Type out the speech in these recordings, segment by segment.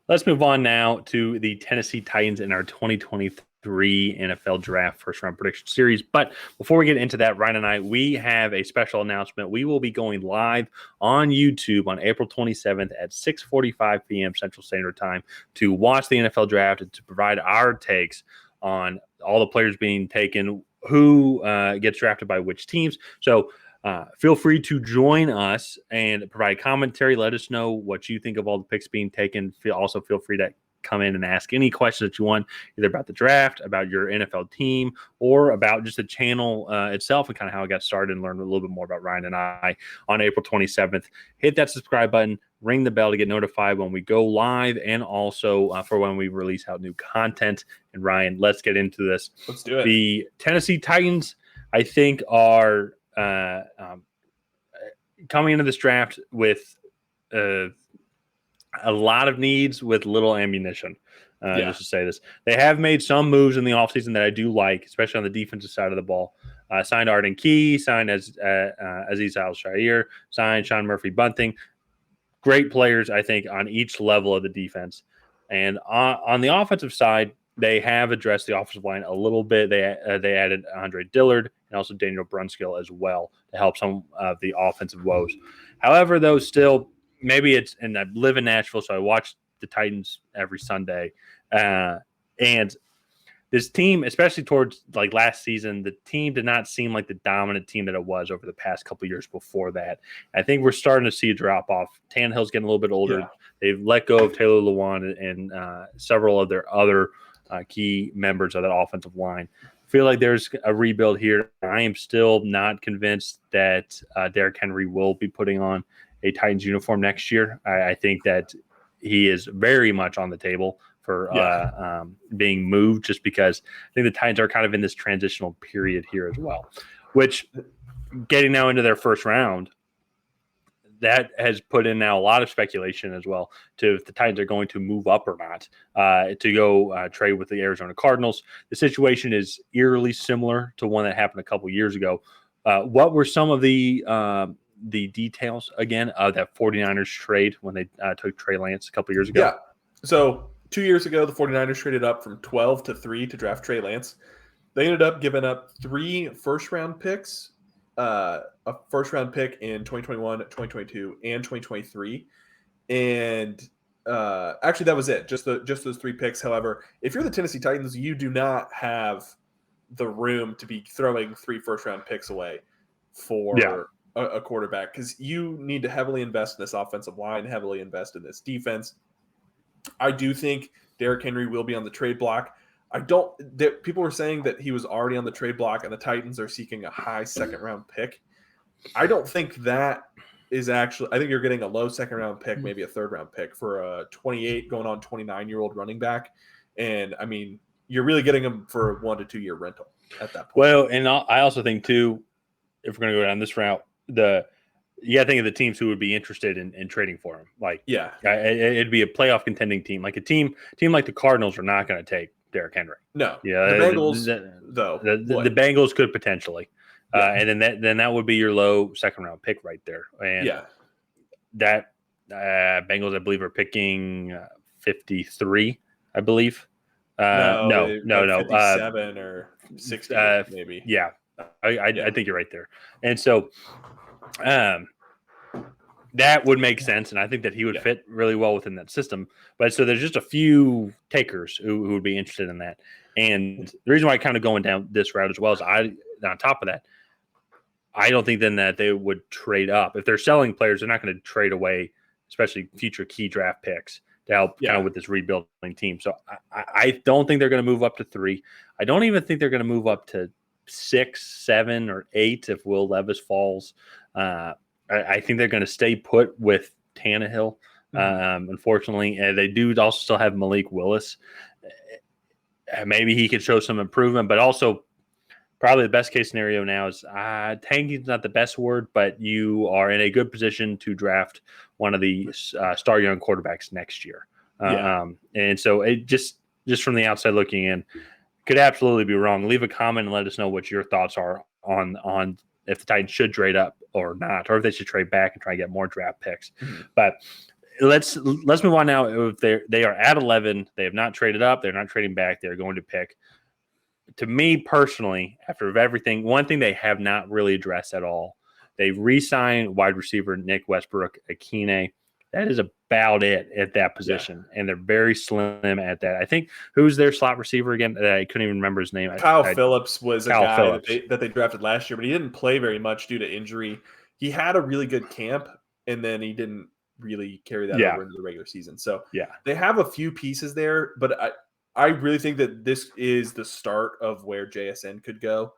Let's move on now to the Tennessee Titans in our 2023 NFL Draft First Round Prediction Series. But before we get into that, Ryan and I, we have a special announcement. We will be going live on YouTube on April 27th at 6:45 p.m. Central Standard Time to watch the NFL Draft and to provide our takes on all the players being taken, who gets drafted by which teams. So feel free to join us and provide commentary. Let us know what you think of all the picks being taken. Also, feel free to come in and ask any questions that you want, either about the draft, about your NFL team, or about just the channel itself and kind of how it got started, and learn a little bit more about Ryan and I on April 27th. Hit that subscribe button, ring the bell to get notified when we go live, and also for when we release out new content. And Ryan, let's get into this. Let's do it. The Tennessee Titans, I think, are coming into this draft with a lot of needs with little ammunition. Just to say this, they have made some moves in the offseason that I do like, especially on the defensive side of the ball. Signed Arden Key, signed Aziz Al-Shaair, signed Sean Murphy-Bunting. Great players, I think, on each level of the defense. And on the offensive side, they have addressed the offensive line a little bit. They added Andre Dillard and also Daniel Brunskill as well to help some of the offensive woes. However, though, still, maybe it's – and I live in Nashville, so I watch the Titans every Sunday. And this team, especially towards like last season, the team did not seem like the dominant team that it was over the past couple of years before that. I think we're starting to see a drop-off. Tannehill's getting a little bit older. Yeah. They've let go of Taylor Lewan and several of their other key members of that offensive line. I feel like there's a rebuild here. I am still not convinced that Derrick Henry will be putting on a Titans uniform next year. I think that he is very much on the table for being moved, just because I think the Titans are kind of in this transitional period here as well, which getting now into their first round, that has put in now a lot of speculation as well to if the Titans are going to move up or not to go trade with the Arizona Cardinals. The situation is eerily similar to one that happened a couple years ago. What were some of the details again of that 49ers trade when they took Trey Lance a couple years ago? Yeah. So 2 years ago, the 49ers traded up from 12 to 3 to draft Trey Lance. They ended up giving up 3 first-round picks, a first-round pick in 2021, 2022, and 2023. And actually, that was it, just those 3 picks. However, if you're the Tennessee Titans, you do not have the room to be throwing 3 first-round picks away for a quarterback, because you need to heavily invest in this offensive line, heavily invest in this defense. I do think Derrick Henry will be on the trade block. People were saying that he was already on the trade block and the Titans are seeking a high second-round pick. I don't think that is actually – I think you're getting a low second-round pick, maybe a third-round pick for a 28 going on 29-year-old running back. And, I mean, you're really getting him for a 1 to 2 year rental at that point. Well, and I also think, too, if we're going to go down this route, you got to think of the teams who would be interested in trading for him. Like, it'd be a playoff contending team. Like a team like the Cardinals are not going to take Derrick Henry. No. Yeah, the Bengals, though. The Bengals could potentially. And then that would be your low second round pick right there. And that Bengals, I believe, are picking 53, I believe. No. 57 or 60, maybe. Yeah. I think you're right there. And so that would make sense, and I think that he would fit really well within that system. But so there's just a few takers who would be interested in that. And the reason why I kind of going down this route as well is on top of that, I don't think then that they would trade up. If they're selling players, they're not going to trade away, especially future key draft picks, to help kind of with this rebuilding team. So I don't think they're going to move up to 3. I don't even think they're going to move up to 6, 7, or 8 if Will Levis falls. I think they're going to stay put with Tannehill. Unfortunately, they do also still have Malik Willis. Maybe he could show some improvement, but also probably the best case scenario now is tanking is not the best word, but you are in a good position to draft one of the star young quarterbacks next year. And so it just from the outside looking in, could absolutely be wrong. Leave a comment and let us know what your thoughts are on if the Titans should trade up or not, or if they should trade back and try to get more draft picks. But let's move on now. If they are at 11, they have not traded up. They're not trading back. They're going to pick. To me personally, after everything, one thing they have not really addressed at all, they re-signed wide receiver Nick Westbrook-Akine. That is about it at that position, and they're very slim at that. I think who's their slot receiver again? I couldn't even remember his name. Kyle Phillips was Kyle a guy Phillips. that they drafted last year, but he didn't play very much due to injury. He had a really good camp, and then he didn't really carry that over into the regular season. So they have a few pieces there, but I really think that this is the start of where JSN could go.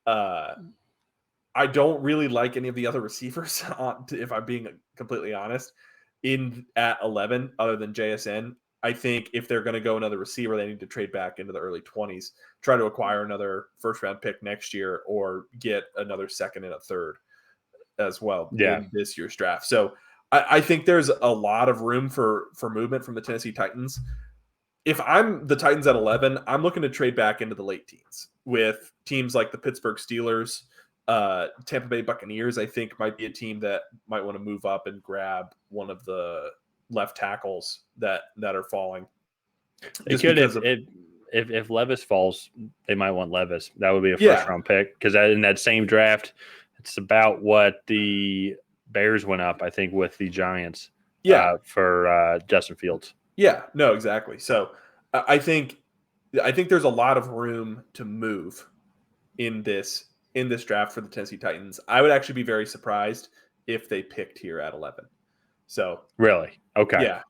I don't really like any of the other receivers, if I'm being completely honest, at 11 other than JSN. I think if they're going to go another receiver, they need to trade back into the early 20s, try to acquire another first-round pick next year, or get another second and a third as well in this year's draft. So I think there's a lot of room for movement from the Tennessee Titans. If I'm the Titans at 11, I'm looking to trade back into the late teens with teams like the Pittsburgh Steelers, Tampa Bay Buccaneers. I think might be a team that might want to move up and grab one of the left tackles that are falling. It could if Levis falls, they might want Levis. That would be a first round pick, because in that same draft, it's about what the Bears went up, I think, with the Giants. For Justin Fields. Yeah, no, exactly. So I think there's a lot of room to move in this draft for the Tennessee Titans. I would actually be very surprised if they picked here at 11. So really, okay, yeah,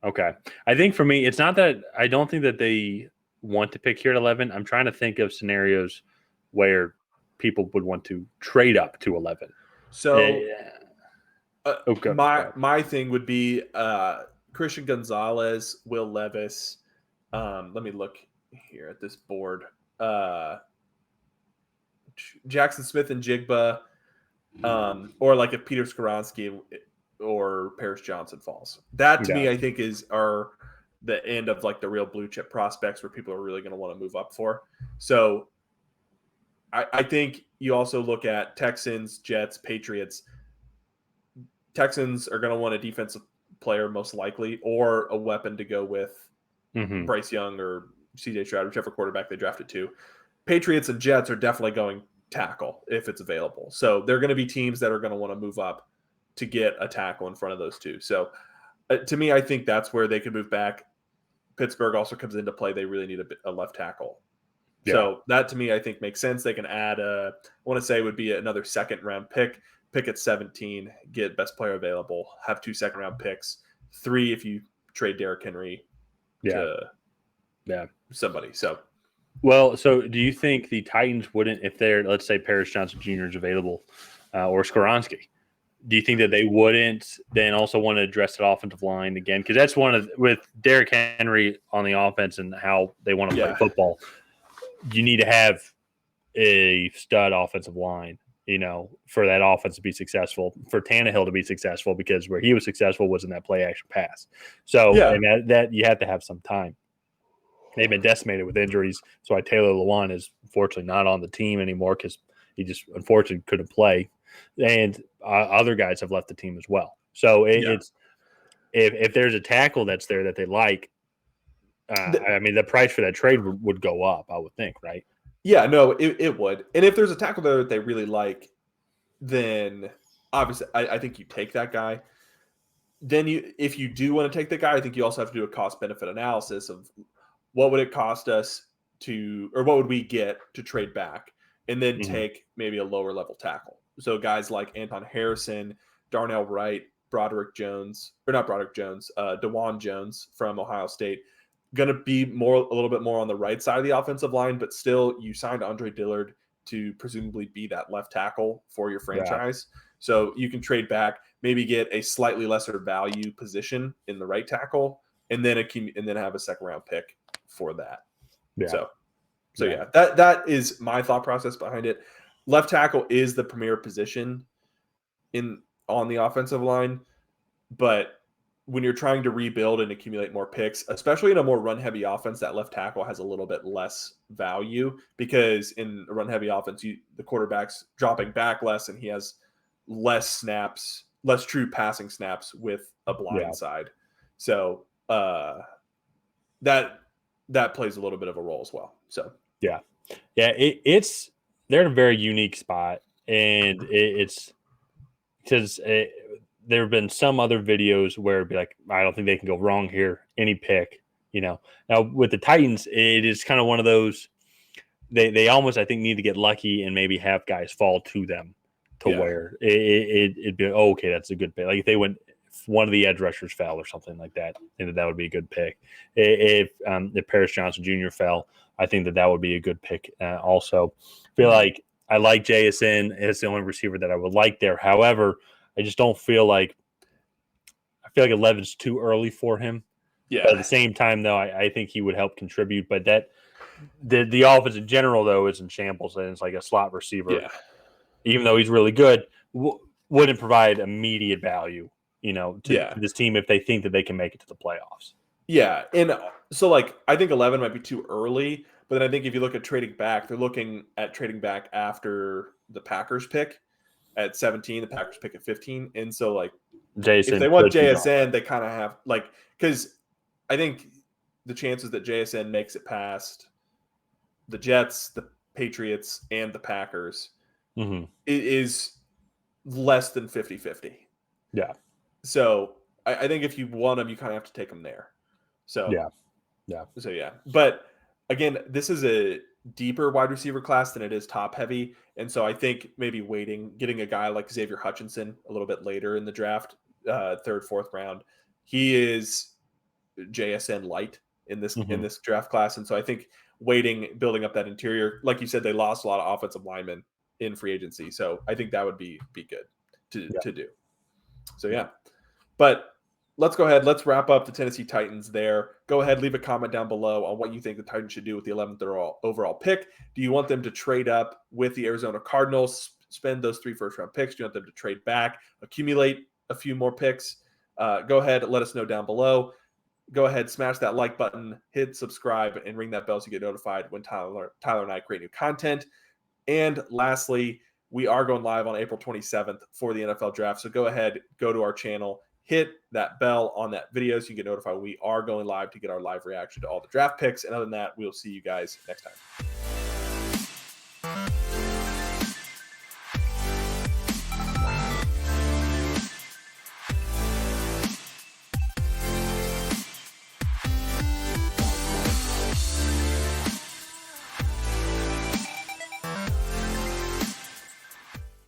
okay. I think for me, it's not that I don't think that they want to pick here at 11. I'm trying to think of scenarios where people would want to trade up to 11. So my thing would be Christian Gonzalez, Will Levis. Let me look here at this board. Jackson Smith and Jigba, or like if Peter Skoronski or Paris Johnson falls. That to me, I think are the end of like the real blue chip prospects where people are really going to want to move up for. So I think you also look at Texans, Jets, Patriots. Texans are going to want a defensive player most likely, or a weapon to go with Bryce Young or CJ Stroud, whichever quarterback they drafted to. Patriots and Jets are definitely going tackle if it's available. So they're going to be teams that are going to want to move up to get a tackle in front of those two. So to me, I think that's where they could move back. Pittsburgh also comes into play. They really need a left tackle. Yeah. So that to me, I think makes sense. They can add I want to say would be another second round pick at 17, get best player available, have 2 second round picks, 3 if you trade Derrick Henry to somebody. So do you think the Titans wouldn't, if they're, let's say Paris Johnson Jr. is available, or Skoronski, do you think that they wouldn't then also want to address that offensive line again? Because that's with Derrick Henry on the offense and how they want to play football, you need to have a stud offensive line, for that offense to be successful, for Tannehill to be successful, because where he was successful was in that play action pass. So and that you have to have some time. They've been decimated with injuries. So Taylor Lewan is unfortunately not on the team anymore because he just unfortunately couldn't play. And other guys have left the team as well. So it's if there's a tackle that's there that they like, I mean, the price for that trade would go up, I would think, right? Yeah, no, it would. And if there's a tackle there that they really like, then obviously I think you take that guy. Then if you do want to take the guy, I think you also have to do a cost-benefit analysis of what would it cost us or what would we get to trade back, and then take maybe a lower level tackle. So guys like Anton Harrison, Darnell Wright, DeJuan Jones from Ohio State, going to be a little bit more on the right side of the offensive line, but still you signed Andre Dillard to presumably be that left tackle for your franchise. Yeah. So you can trade back, maybe get a slightly lesser value position in the right tackle, and then have a second round pick for that. Yeah. So that is my thought process behind it. Left tackle is the premier position on the offensive line, but when you're trying to rebuild and accumulate more picks, especially in a more run-heavy offense, that left tackle has a little bit less value, because in a run-heavy offense, the quarterback's dropping back less and he has less snaps less true passing snaps with a blind side. So that plays a little bit of a role as well. So it's they're in a very unique spot, and it's because there have been some other videos where it'd be like, I don't think they can go wrong here. Any pick, Now with the Titans, it is kind of one of those. They almost, I think, need to get lucky and maybe have guys fall to them to where it'd be okay. That's a good pick. Like if one of the edge rushers fell or something like that, I think that would be a good pick. If Paris Johnson Jr. fell, I think that would be a good pick. Also, I feel like I like JSN. It's the only receiver that I would like there. However, I just don't feel like 11's too early for him. Yeah. But at the same time, though, I think he would help contribute. But the offense in general, though, is in shambles, and it's like a slot receiver. Yeah. Even though he's really good, wouldn't provide immediate value, to this team if they think that they can make it to the playoffs. Yeah, and so I think 11 might be too early, but then I think if you look at trading back, they're looking at trading back after the Packers pick at 17, the Packers pick at 15, and so Jason, if they want JSN, they kind of have because I think the chances that JSN makes it past the Jets, the Patriots, and the Packers is less than 50-50. Yeah. So I think if you want them, you kind of have to take them there. So yeah. So yeah, but again, this is a deeper wide receiver class than it is top heavy, and so I think maybe getting a guy like Xavier Hutchinson a little bit later in the draft, third, fourth round, he is JSN light in this draft class, and so I think building up that interior, like you said, they lost a lot of offensive linemen in free agency, so I think that would be good to do. So yeah, but let's go ahead. Let's wrap up the Tennessee Titans there. Go ahead, leave a comment down below on what you think the Titans should do with the 11th overall pick. Do you want them to trade up with the Arizona Cardinals, spend those 3 first-round picks? Do you want them to trade back, accumulate a few more picks? Go ahead, let us know down below. Go ahead, smash that like button, hit subscribe, and ring that bell so you get notified when Tyler and I create new content. And lastly, we are going live on April 27th for the NFL draft. So go ahead, go to our channel, hit that bell on that video so you get notified we are going live to get our live reaction to all the draft picks. And other than that, we'll see you guys next time.